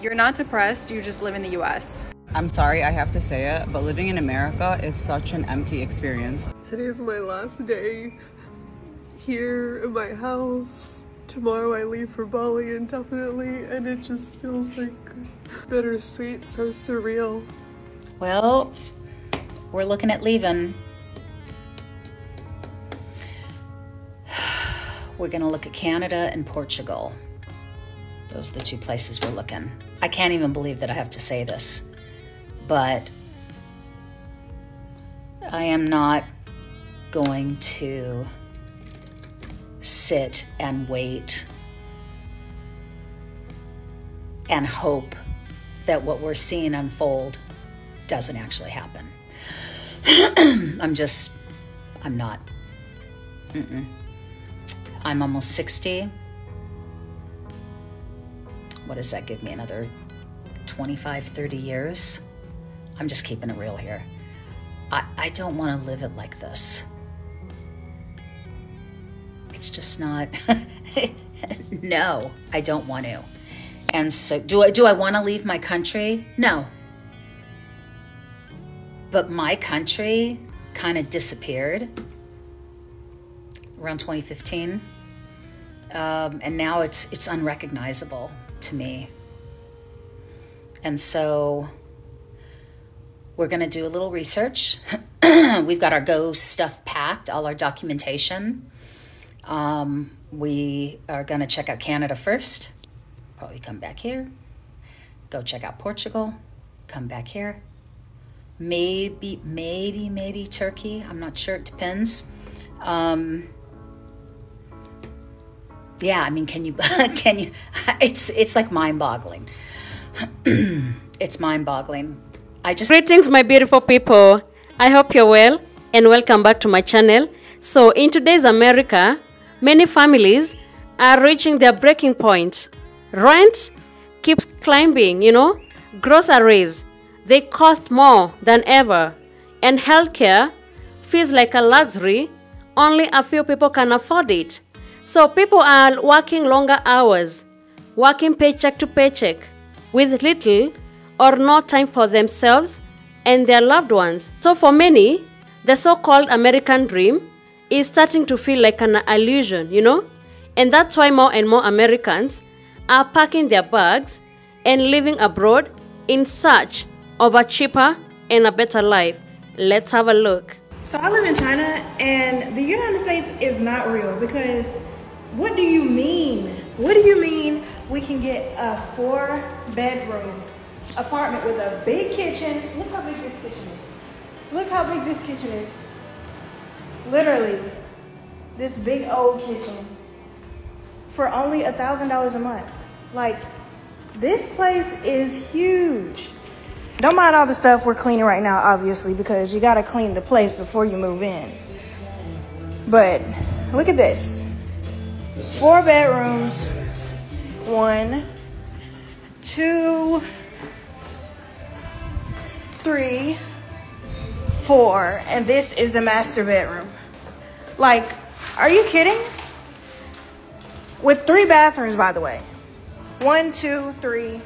You're not depressed, you just live in the US. I'm sorry I have to say it, but living in America is such an empty experience. Today is my last day here in my house. Tomorrow I leave for Bali indefinitely, and it just feels like bittersweet, so surreal. Well, we're looking at leaving. We're gonna look at Canada and Portugal. Those are the two places we're looking. I can't even believe that I have to say this, but I am not going to sit and wait and hope that what we're seeing unfold doesn't actually happen. I'm not. I'm almost 60. What does that give me? Another 25, 30 years? I'm just keeping it real here. I don't want to live it like this. It's just not, no, I don't want to. And so, do I want to leave my country? No. But my country kind of disappeared around 2015. And now it's unrecognizable to me. And so we're gonna do a little research. We've got our Go stuff packed, all our documentation. We are gonna check out Canada first, probably come back here, go check out Portugal, come back here. Maybe Turkey, I'm not sure, it depends. Yeah, I mean, can you, it's like mind-boggling. It's mind-boggling. Greetings, my beautiful people. I hope you're well and welcome back to my channel. So in today's America, many families are reaching their breaking point. Rent keeps climbing, groceries, they cost more than ever. And healthcare feels like a luxury, only a few people can afford it. So people are working longer hours, working paycheck to paycheck, with little or no time for themselves and their loved ones. So for many, the so-called American dream is starting to feel like an illusion, And that's why more and more Americans are packing their bags and living abroad in search of a cheaper and a better life. Let's have a look. So I live in China, and the United States is not real, because what do you mean? What do you mean we can get a 4-bedroom apartment with a big kitchen? Look how big this kitchen is. Look how big this kitchen is. Literally, this big old kitchen for only $1,000 a month. Like, this place is huge. Don't mind all the stuff we're cleaning right now, obviously, because you gotta clean the place before you move in. But look at this. 4 bedrooms, 1, 2, 3, 4, and this is the master bedroom. Like, are you kidding? With 3 bathrooms, by the way. 1, 2, 3.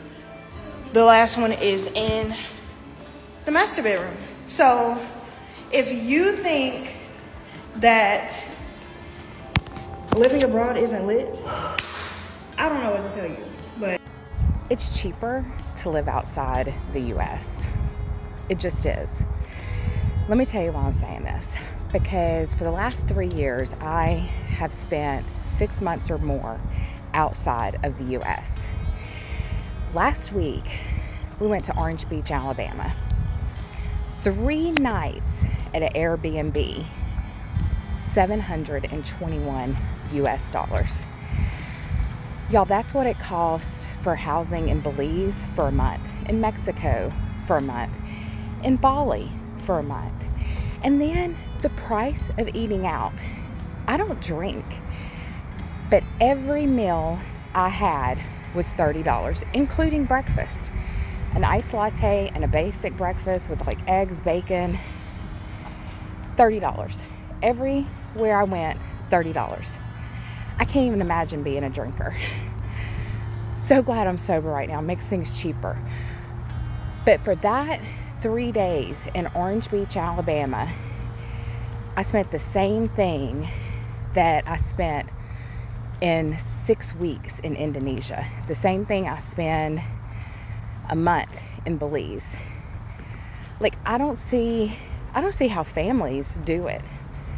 The last one is in the master bedroom. So if you think that living abroad isn't lit, I don't know what to tell you, but it's cheaper to live outside the US. It just is. Let me tell you why I'm saying this. Because for the last 3 years, I have spent 6 months or more outside of the US. Last week, we went to Orange Beach, Alabama. 3 nights at an Airbnb, $721 US. Y'all, that's what it costs for housing in Belize for a month, in Mexico for a month, in Bali for a month. And then the price of eating out. I don't drink, but every meal I had was $30, including breakfast. An iced latte and a basic breakfast with like eggs, bacon, $30. Everywhere I went, $30. I can't even imagine being a drinker. So glad I'm sober right now. It makes things cheaper. But for that 3 days in Orange Beach, Alabama, I spent the same thing that I spent in 6 weeks in Indonesia. The same thing I spend a month in Belize. Like, I don't see how families do it.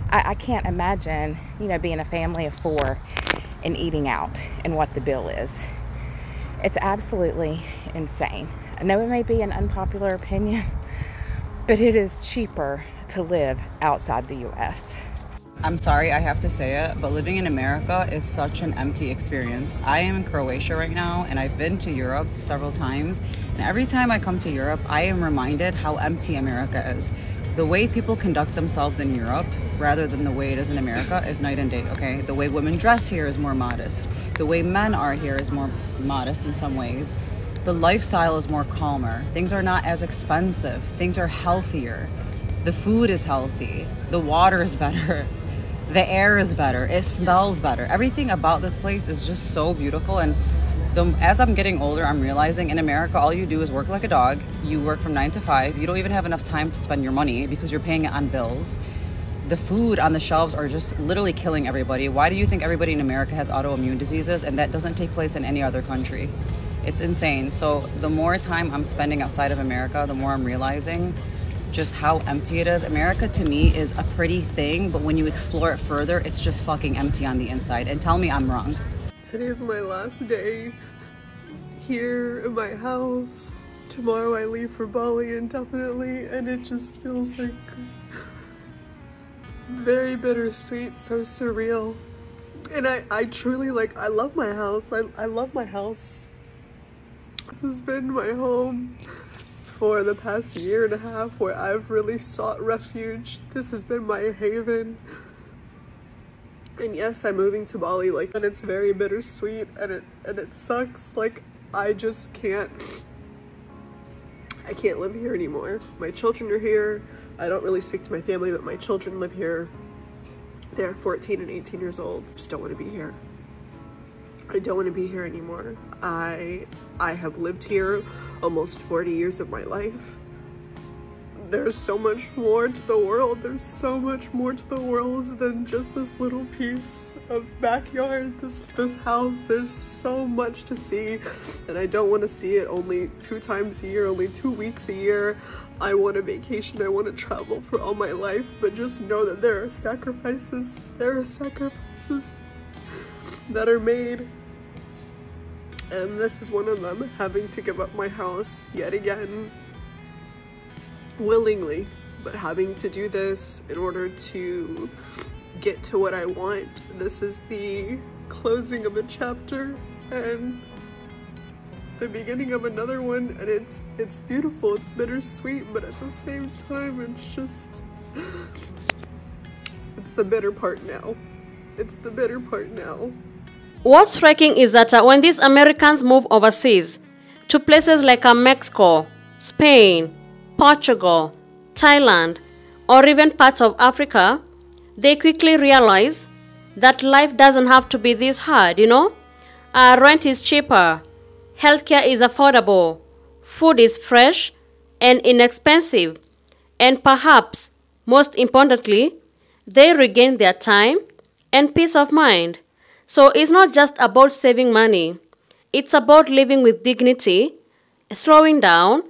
I can't imagine, you know, being a family of 4 and eating out and what the bill is. It's absolutely insane. I know it may be an unpopular opinion, but it is cheaper to live outside the US. I'm sorry, I have to say it, but living in America is such an empty experience. I am in Croatia right now, and I've been to Europe several times, and every time I come to Europe, I am reminded how empty America is. The way people conduct themselves in Europe, rather than the way it is in America, is night and day, okay? The way women dress here is more modest. The way men are here is more modest in some ways. The lifestyle is more calmer. Things are not as expensive. Things are healthier. The food is healthy. The water is better. The air is better. It smells better. Everything about this place is just so beautiful. And as I'm getting older, I'm realizing in America, all you do is work like a dog. You work from 9 to 5. You don't even have enough time to spend your money because you're paying it on bills. The food on the shelves are just literally killing everybody. Why do you think everybody in America has autoimmune diseases and that doesn't take place in any other country? It's insane. So the more time I'm spending outside of America, the more I'm realizing just how empty it is. America to me is a pretty thing, but when you explore it further, it's just fucking empty on the inside. And tell me I'm wrong. Today is my last day here in my house. Tomorrow I leave for Bali indefinitely, and it just feels like very bittersweet, so surreal. And I truly, like, I love my house. I love my house. This has been my home for the past 1.5 years where I've really sought refuge. This has been my haven. And yes, I'm moving to Bali, like, and it's very bittersweet, and it sucks. Like, I just can't live here anymore. My children are here. I don't really speak to my family, but my children live here. They're 14 and 18 years old. Just don't want to be here. I don't want to be here anymore. I have lived here almost 40 years of my life. There's so much more to the world. There's so much more to the world than just this little piece of backyard, this house. There's so much to see, and I don't want to see it only 2 times a year, only 2 weeks a year. I want a vacation. I want to travel for all my life, but just know that there are sacrifices. There are sacrifices that are made. And this is one of them, having to give up my house yet again, willingly, but having to do this in order to get to what I want. This is the closing of a chapter and the beginning of another one, and it's beautiful, it's bittersweet, but at the same time, it's just, it's the bitter part now. It's the bitter part now. What's striking is that when these Americans move overseas to places like Mexico, Spain, Portugal, Thailand, or even parts of Africa, they quickly realize that life doesn't have to be this hard, you know? Rent is cheaper, healthcare is affordable, food is fresh and inexpensive, and perhaps, most importantly, they regain their time and peace of mind. So it's not just about saving money. It's about living with dignity, slowing down,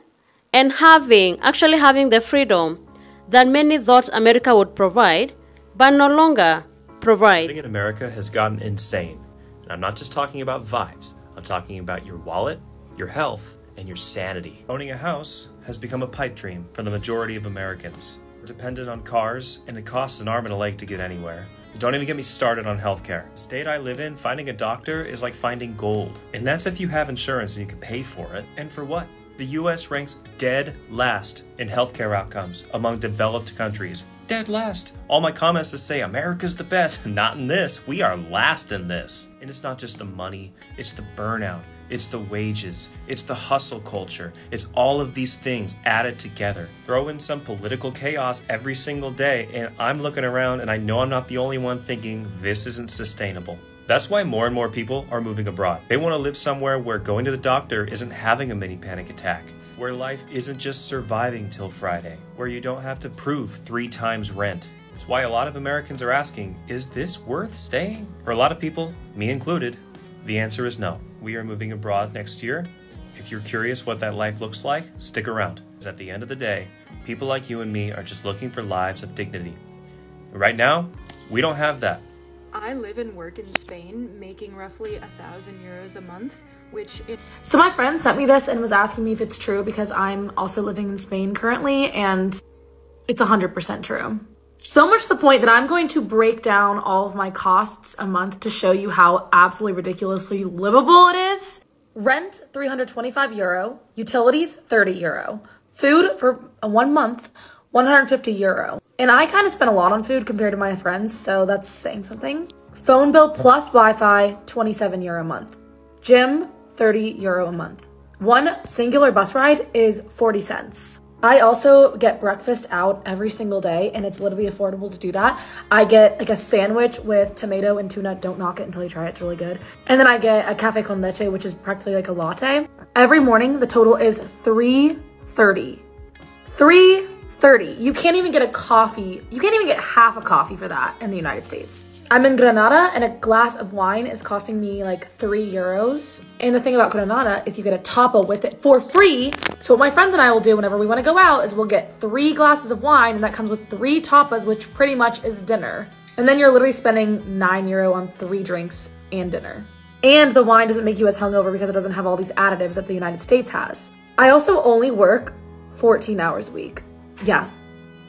and actually having the freedom that many thought America would provide, but no longer provides. Living in America has gotten insane. And I'm not just talking about vibes. I'm talking about your wallet, your health, and your sanity. Owning a house has become a pipe dream for the majority of Americans. We're dependent on cars, and it costs an arm and a leg to get anywhere. Don't even get me started on healthcare. The state I live in, finding a doctor is like finding gold. And that's if you have insurance and you can pay for it. And for what? The US ranks dead last in healthcare outcomes among developed countries. Dead last. All my comments just say America's the best. Not in this. We are last in this. And it's not just the money, it's the burnout. It's the wages, it's the hustle culture, it's all of these things added together. Throw in some political chaos every single day, and I'm looking around and I know I'm not the only one thinking this isn't sustainable. That's why more and more people are moving abroad. They want to live somewhere where going to the doctor isn't having a mini panic attack, where life isn't just surviving till Friday, where you don't have to prove 3 times rent. It's why a lot of Americans are asking, is this worth staying? For a lot of people, me included, the answer is no. We are moving abroad next year. If you're curious what that life looks like, stick around. Because at the end of the day, people like you and me are just looking for lives of dignity. Right now, we don't have that. I live and work in Spain, making roughly 1,000 euros a month, which So my friend sent me this and was asking me if it's true because I'm also living in Spain currently, and it's 100% true. So much to the point that I'm going to break down all of my costs a month to show you how absolutely ridiculously livable it is. Rent, 325 euro. Utilities, 30 euro. Food for 1 month, 150 euro. And I kind of spend a lot on food compared to my friends, so that's saying something. Phone bill plus Wi-Fi, 27 euro a month. Gym, 30 euro a month. One singular bus ride is 40 cents. I also get breakfast out every single day, and it's literally affordable to do that. I get like a sandwich with tomato and tuna. Don't knock it until you try it. It's really good. And then I get a cafe con leche, which is practically like a latte. Every morning, the total is $3.30. $3.30. You can't even get a coffee. You can't even get half a coffee for that in the United States. I'm in Granada, and a glass of wine is costing me like 3 euros. And the thing about Granada is you get a tapa with it for free. So what my friends and I will do whenever we want to go out is we'll get 3 glasses of wine, and that comes with 3 tapas, which pretty much is dinner. And then you're literally spending 9 euro on 3 drinks and dinner. And the wine doesn't make you as hungover because it doesn't have all these additives that the United States has. I also only work 14 hours a week. Yeah.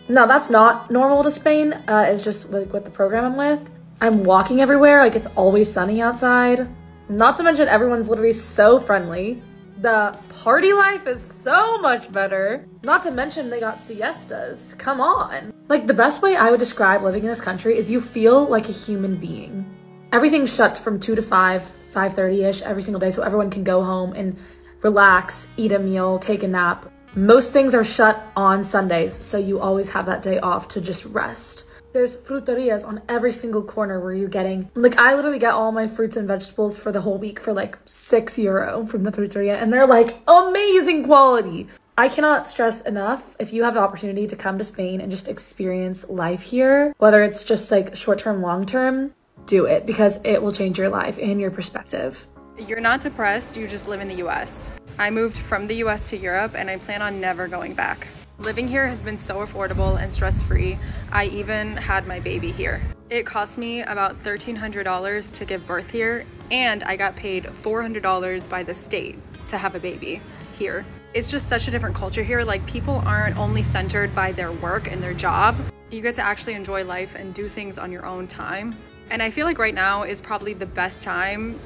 No, that's not normal to Spain. It's just like with the program I'm with. I'm walking everywhere, like it's always sunny outside. Not to mention everyone's literally so friendly. The party life is so much better. Not to mention they got siestas. Come on. Like the best way I would describe living in this country is you feel like a human being. Everything shuts from 2 to 5, 5:30-ish every single day so everyone can go home and relax, eat a meal, take a nap. Most things are shut on Sundays, so you always have that day off to just rest. There's fruterias on every single corner where you're getting, like I literally get all my fruits and vegetables for the whole week for like 6 euro from the fruteria, and they're like amazing quality. I cannot stress enough, if you have the opportunity to come to Spain and just experience life here, whether it's just like short-term, long-term, do it because it will change your life and your perspective. you're not depressed, you just live in the US. I moved from the US to Europe and I plan on never going back. Living here has been so affordable and stress-free. I even had my baby here. It cost me about $1,300 to give birth here, and I got paid $400 by the state to have a baby here. It's just such a different culture here. Like, people aren't only centered by their work and their job. You get to actually enjoy life and do things on your own time. And I feel like right now is probably the best time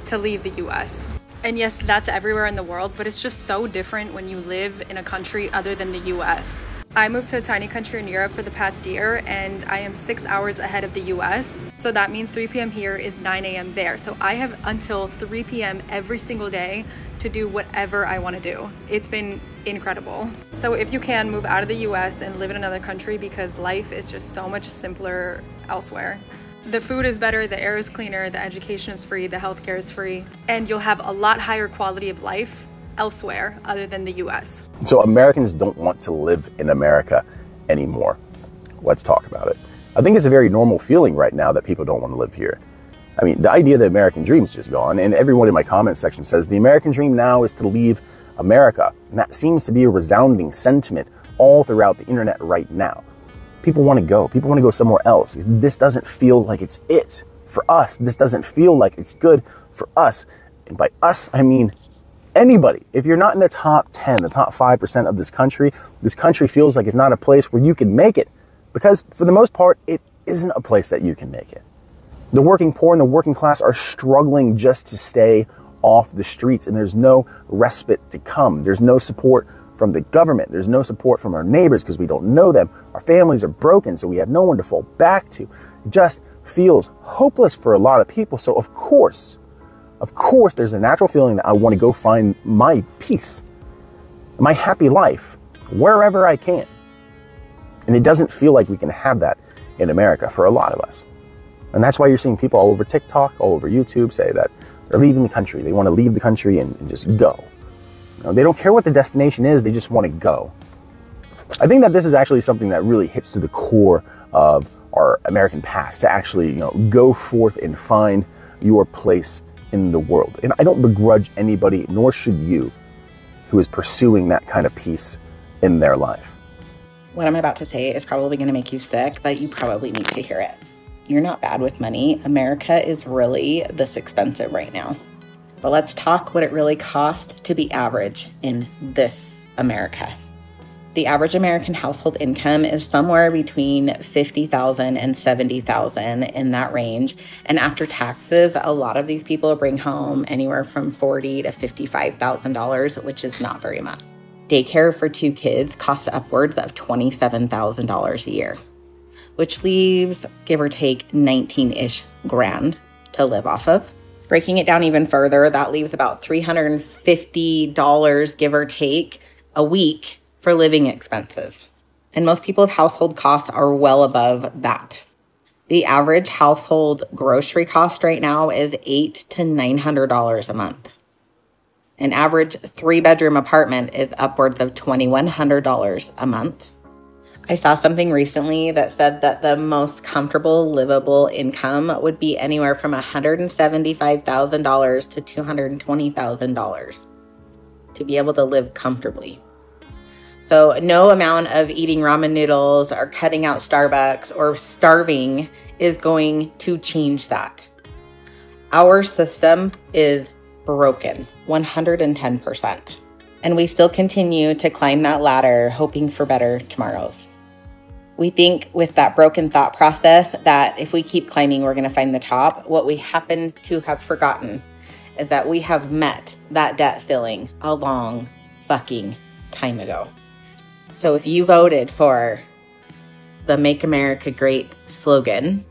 to leave the US. And yes, that's everywhere in the world, but it's just so different when you live in a country other than the US. I moved to a tiny country in Europe for the past year, and I am 6 hours ahead of the US. So that means 3 p.m. here is 9 a.m. there. So I have until 3 p.m. every single day to do whatever I want to do. It's been incredible. So if you can, move out of the US and live in another country, because life is just so much simpler elsewhere. The food is better, the air is cleaner, the education is free, the healthcare is free, and you'll have a lot higher quality of life elsewhere other than the US. So Americans don't want to live in America anymore. Let's talk about it. I think it's a very normal feeling right now that people don't want to live here. I mean, the idea of the American dream is just gone, and everyone in my comment section says the American dream now is to leave America, and that seems to be a resounding sentiment all throughout the internet right now. People want to go. People want to go somewhere else. This doesn't feel like it's it for us. This doesn't feel like it's good for us. And by us, I mean anybody. If you're not in the top 10, the top 5% of this country feels like it's not a place where you can make it, because for the most part, it isn't a place that you can make it. The working poor and the working class are struggling just to stay off the streets, and there's no respite to come. There's no support from the government. There's no support from our neighbors because we don't know them. Our families are broken, so we have no one to fall back to. It just feels hopeless for a lot of people. So of course, there's a natural feeling that I want to go find my peace, my happy life, wherever I can. And it doesn't feel like we can have that in America for a lot of us. And that's why you're seeing people all over TikTok, all over YouTube say that they're leaving the country. They want to leave the country and just go. You know, they don't care what the destination is, they just want to go. I think that this is actually something that really hits to the core of our American past, to actually, you know, go forth and find your place in the world. And I don't begrudge anybody, nor should you, who is pursuing that kind of peace in their life. What I'm about to say is probably going to make you sick, but you probably need to hear it. You're not bad with money. America is really this expensive right now. But let's talk what it really costs to be average in this America. The average American household income is somewhere between $50,000 and $70,000, in that range. And after taxes, a lot of these people bring home anywhere from $40,000 to $55,000, which is not very much. Daycare for 2 kids costs upwards of $27,000 a year, which leaves, give or take, 19-ish grand to live off of. Breaking it down even further, that leaves about $350, give or take, a week for living expenses. And most people's household costs are well above that. The average household grocery cost right now is $800 to $900 a month. An average 3-bedroom apartment is upwards of $2,100 a month. I saw something recently that said that the most comfortable livable income would be anywhere from $175,000 to $220,000 to be able to live comfortably. So no amount of eating ramen noodles or cutting out Starbucks or starving is going to change that. Our system is broken 110%. And we still continue to climb that ladder, hoping for better tomorrows. We think with that broken thought process that if we keep climbing, we're going to find the top. What we happen to have forgotten is that we have met that debt ceiling a long fucking time ago. So if you voted for the Make America Great slogan,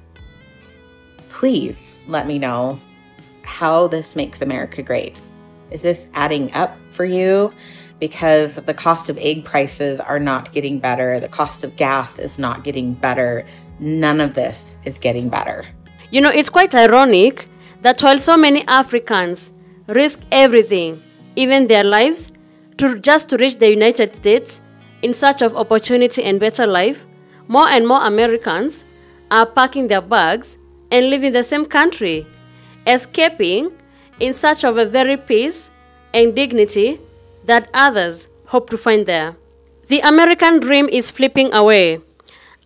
please let me know how this makes America great. Is this adding up for you? Because the cost of egg prices are not getting better. The cost of gas is not getting better. None of this is getting better. You know, it's quite ironic that while so many Africans risk everything, even their lives, just to reach the United States in search of opportunity and better life, more and more Americans are packing their bags and leaving the same country, escaping in search of a very peace and dignity that others hope to find there. The American dream is flipping away.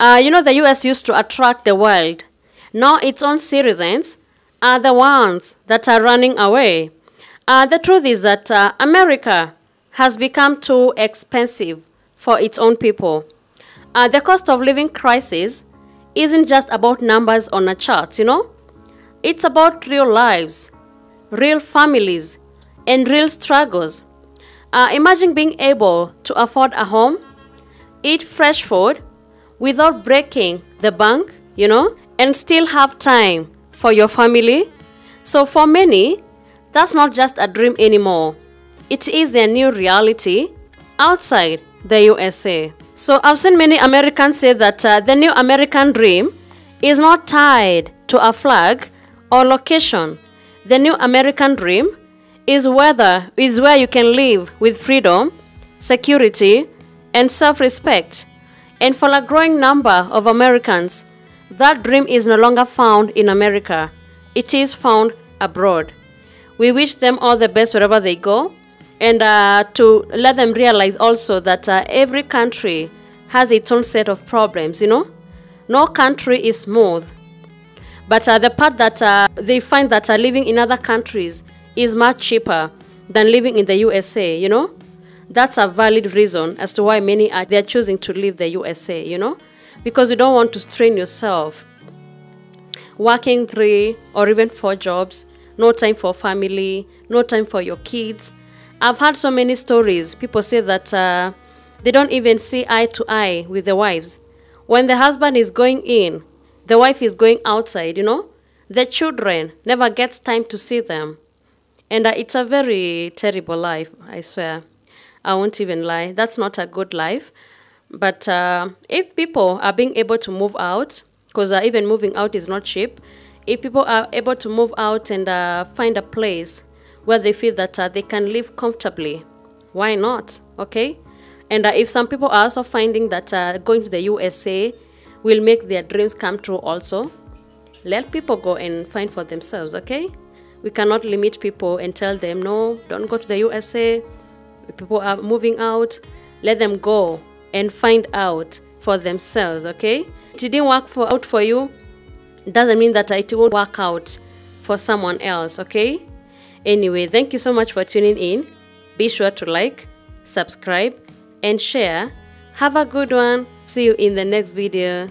You know, the US used to attract the world. Now its own citizens are the ones that are running away. The truth is that America has become too expensive for its own people. The cost of living crisis isn't just about numbers on a chart, you know? It's about real lives, real families, and real struggles. Imagine being able to afford a home, eat fresh food without breaking the bank, you know, and still have time for your family. So for many, that's not just a dream anymore. It is a new reality outside the USA. So I've seen many Americans say that the new American dream is not tied to a flag or location. The new American dream is where you can live with freedom, security, and self-respect. And for a growing number of Americans, that dream is no longer found in America. It is found abroad. We wish them all the best wherever they go, and to let them realize also that every country has its own set of problems, you know. No country is smooth. But the part that they find that living in other countries is much cheaper than living in the USA, you know. That's a valid reason as to why many they're choosing to leave the USA, you know. Because you don't want to strain yourself. Working 3 or even 4 jobs, no time for family, no time for your kids. I've heard so many stories. People say that they don't even see eye to eye with the wives. When the husband is going in, the wife is going outside, you know. The children never gets time to see them. And it's a very terrible life, I swear. I won't even lie. That's not a good life. But if people are being able to move out, because even moving out is not cheap, If people are able to move out and find a place where they feel that they can live comfortably, why not? Okay? And if some people are also finding that going to the USA will make their dreams come true also, let people go and find for themselves, okay? We cannot limit people and tell them, no, don't go to the USA. People are moving out. Let them go and find out for themselves, okay? It didn't work out for you, doesn't mean that it won't work out for someone else, okay? Anyway, thank you so much for tuning in. Be sure to like, subscribe, and share. Have a good one. See you in the next video.